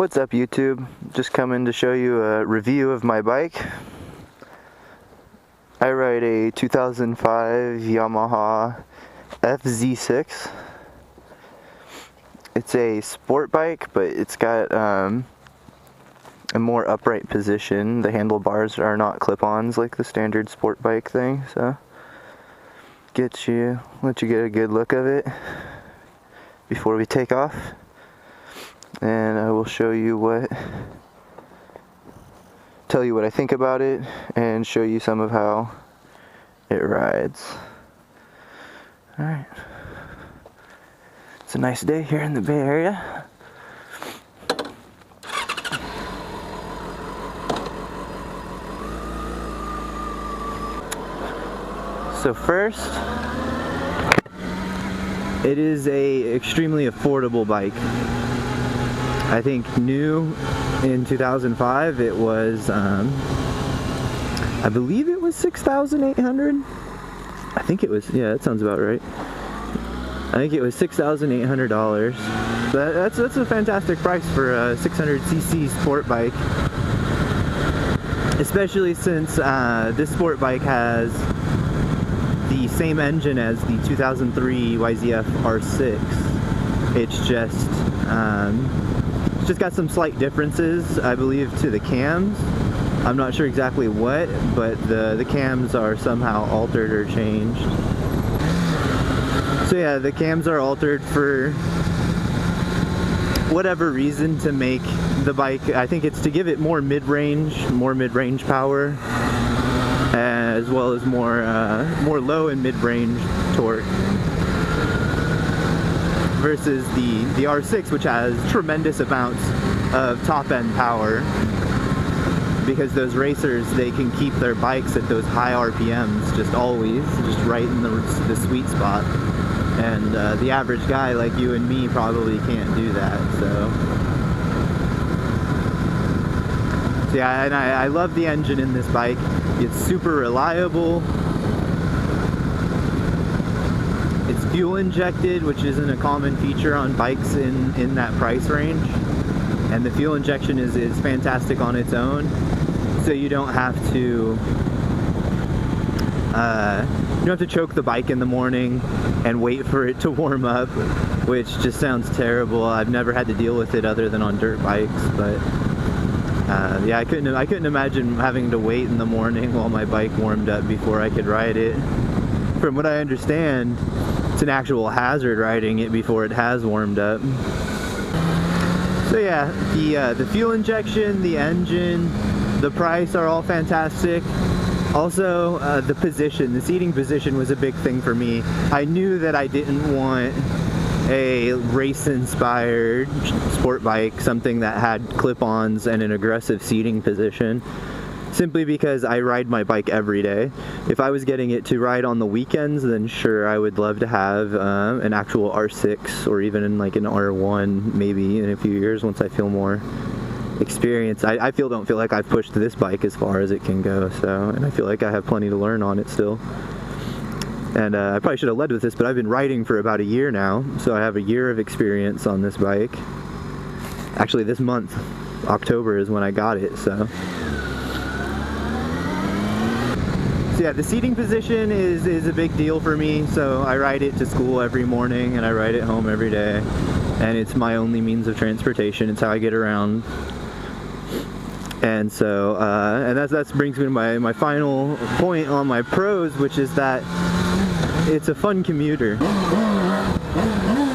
What's up, YouTube? Just coming to show you a review of my bike. I ride a 2005 Yamaha FZ6. It's a sport bike, but it's got a more upright position. The handlebars are not clip-ons like the standard sport bike thing, so let you get a good look of it before we take off. And I will show you tell you what I think about it, and show you some of how it rides. Alright. It's a nice day here in the Bay Area. So first, it is a extremely affordable bike. I think new in 2005 it was, I believe it was $6,800. I think it was, yeah, that sounds about right. I think it was $6,800. That's a fantastic price for a 600cc sport bike. Especially since this sport bike has the same engine as the 2003 YZF R6. It's just got some slight differences, I believe, to the cams. I'm not sure exactly what, but the cams are somehow altered or changed. So yeah, the cams are altered for whatever reason to make the bike, I think it's to give it more mid-range power, as well as more low and mid-range torque, versus the R6, which has tremendous amounts of top-end power, because those racers, they can keep their bikes at those high RPMs just right in the sweet spot, and the average guy like you and me probably can't do that. So yeah, and I love the engine in this bike. It's super reliable. It's fuel injected, which isn't a common feature on bikes in that price range. And the fuel injection is fantastic on its own. So you don't have to choke the bike in the morning and wait for it to warm up, which just sounds terrible. I've never had to deal with it other than on dirt bikes, but yeah, I couldn't imagine having to wait in the morning while my bike warmed up before I could ride it. From what I understand, it's an actual hazard riding it before it has warmed up. So yeah, the fuel injection, the engine, the price are all fantastic. Also, the position, the seating position was a big thing for me. I knew that I didn't want a race-inspired sport bike, something that had clip-ons and an aggressive seating position, simply because I ride my bike every day. If I was getting it to ride on the weekends, then sure, I would love to have an actual R6, or even in like an R1 maybe in a few years once I feel more experienced. I don't feel like I've pushed this bike as far as it can go, and I feel like I have plenty to learn on it still. And I probably should have led with this, but I've been riding for about a year now, so I have a year of experience on this bike. Actually, this month, October, is when I got it, so yeah, the seating position is a big deal for me. So I ride it to school every morning, and I ride it home every day, and it's my only means of transportation. It's how I get around. And so, and that brings me to my final point on my pros, which is that it's a fun commuter.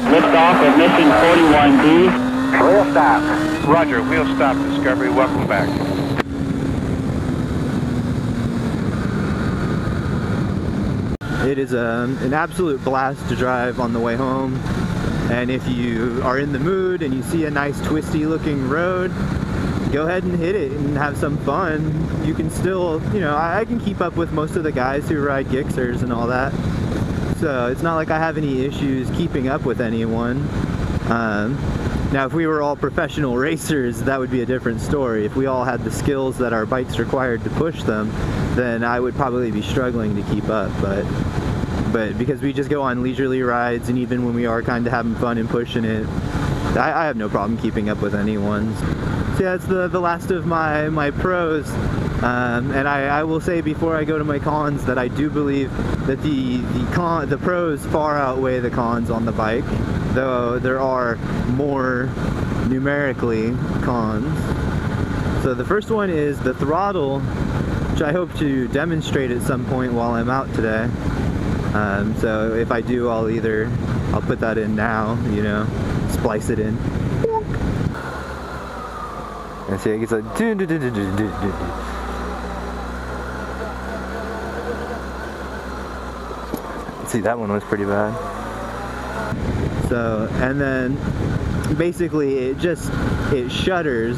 Liftoff of mission 41B. Wheel stop. Roger, wheel stop, Discovery. Welcome back. It is an absolute blast to drive on the way home. And if you are in the mood and you see a nice twisty looking road, go ahead and hit it and have some fun. You can still, I can keep up with most of the guys who ride Gixxers and all that. So it's not like I have any issues keeping up with anyone. Now, if we were all professional racers, that would be a different story. If we all had the skills that our bikes required to push them, then I would probably be struggling to keep up. But because we just go on leisurely rides, and even when we are kind of having fun and pushing it, I have no problem keeping up with anyone. So yeah, it's the last of my pros. And I will say before I go to my cons that I do believe that the pros far outweigh the cons on the bike, though there are more numerically cons. So the first one is the throttle, which I hope to demonstrate at some point while I'm out today. So if I do, I'll put that in now, you know, splice it in. And see, it gets like see, that one was pretty bad. So, and then basically it shudders.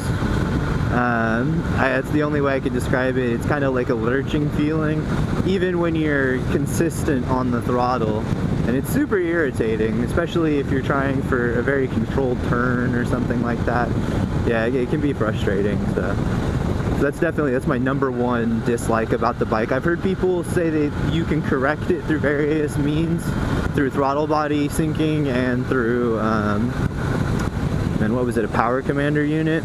That's the only way I could describe it. It's kind of like a lurching feeling, even when you're consistent on the throttle. And it's super irritating, especially if you're trying for a very controlled turn or something like that. Yeah, it can be frustrating. So that's my number one dislike about the bike. I've heard people say that you can correct it through various means, through throttle body syncing and through, and what was it, a power commander unit?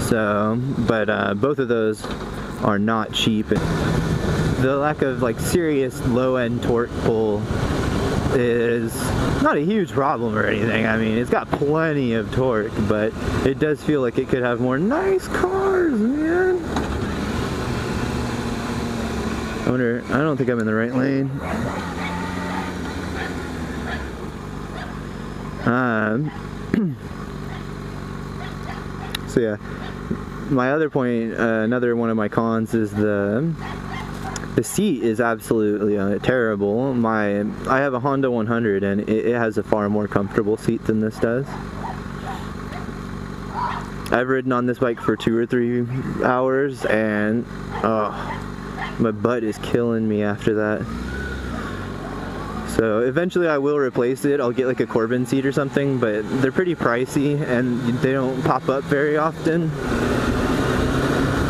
So, but both of those are not cheap. The lack of like serious low-end torque pull is not a huge problem or anything. I mean, it's got plenty of torque, but it does feel like it could have more nice cars, man. I don't think I'm in the right lane. So yeah, my other point, another one of my cons is the seat is absolutely terrible. I have a Honda 100 and it has a far more comfortable seat than this does. I've ridden on this bike for 2 or 3 hours and my butt is killing me after that. So eventually I will replace it. I'll get like a Corbin seat or something, but they're pretty pricey and they don't pop up very often.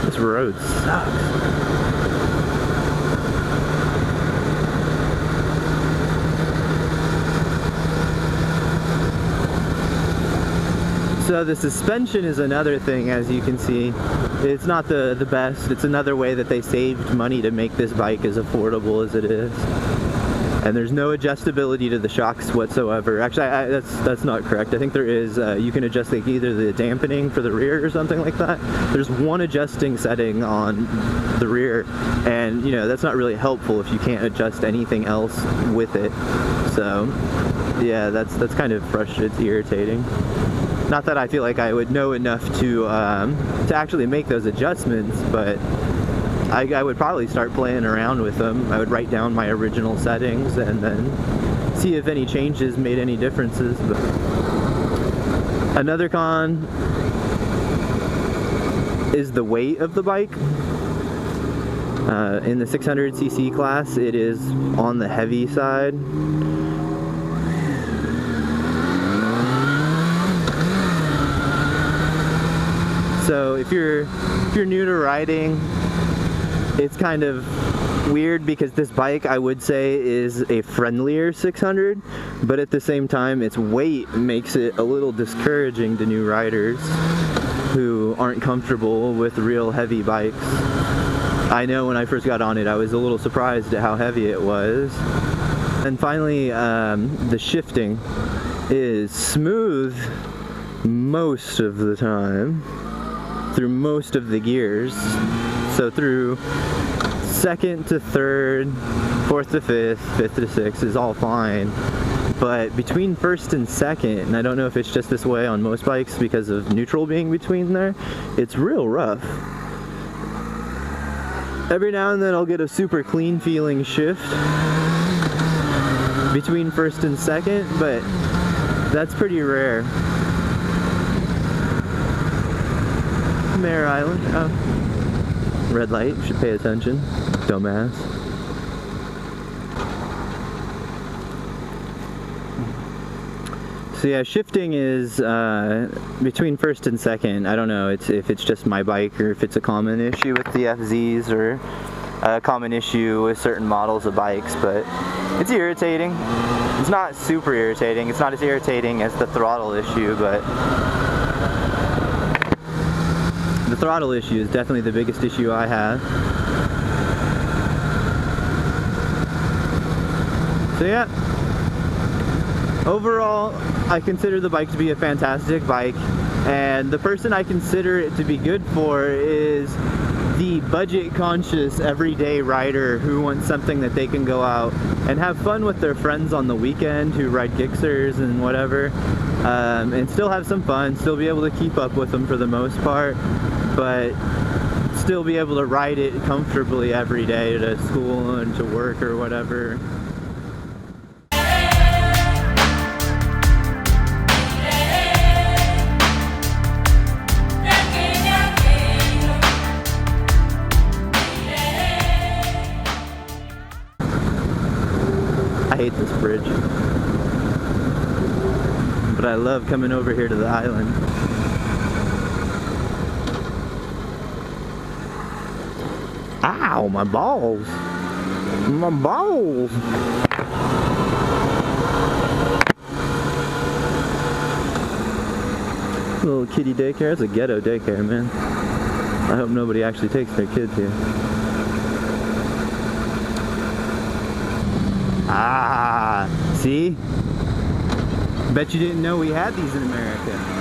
This road sucks. So the suspension is another thing, as you can see. It's not the best. It's another way that they saved money to make this bike as affordable as it is. And there's no adjustability to the shocks whatsoever. Actually, that's not correct. I think there is. You can adjust like either the dampening for the rear or something like that. There's one adjusting setting on the rear, and you know that's not really helpful if you can't adjust anything else with it. So yeah, that's kind of frustrating. It's irritating. Not that I feel like I would know enough to actually make those adjustments, but I would probably start playing around with them. I would write down my original settings and then see if any changes made any differences. But another con is the weight of the bike. In the 600cc class, it is on the heavy side. So if you're new to riding, it's kind of weird because this bike, I would say, is a friendlier 600, but at the same time its weight makes it a little discouraging to new riders who aren't comfortable with real heavy bikes. I know when I first got on it I was a little surprised at how heavy it was. And finally, the shifting is smooth most of the time through most of the gears. So through second to third, fourth to fifth, fifth to sixth is all fine. But between first and second, and I don't know if it's just this way on most bikes because of neutral being between there, it's real rough. Every now and then I'll get a super clean feeling shift between first and second, but that's pretty rare. Mare Island. Oh. Red light, you should pay attention. Dumbass. So yeah, shifting is between first and second. I don't know if it's just my bike or if it's a common issue with the FZs or a common issue with certain models of bikes, but It's irritating. It's not super irritating. It's not as irritating as the throttle issue, but the throttle issue is definitely the biggest issue I have. So yeah, overall, I consider the bike to be a fantastic bike, and the person I consider it to be good for is the budget-conscious, everyday rider who wants something that they can go out and have fun with their friends on the weekend who ride Gixxers and whatever, and still have some fun, still be able to keep up with them for the most part, but still be able to ride it comfortably every day to school and to work or whatever. I hate this bridge, but I love coming over here to the island. Ow, my balls! My balls! Little kiddie daycare. It's a ghetto daycare, man. I hope nobody actually takes their kids here. Ah, see? Bet you didn't know we had these in America.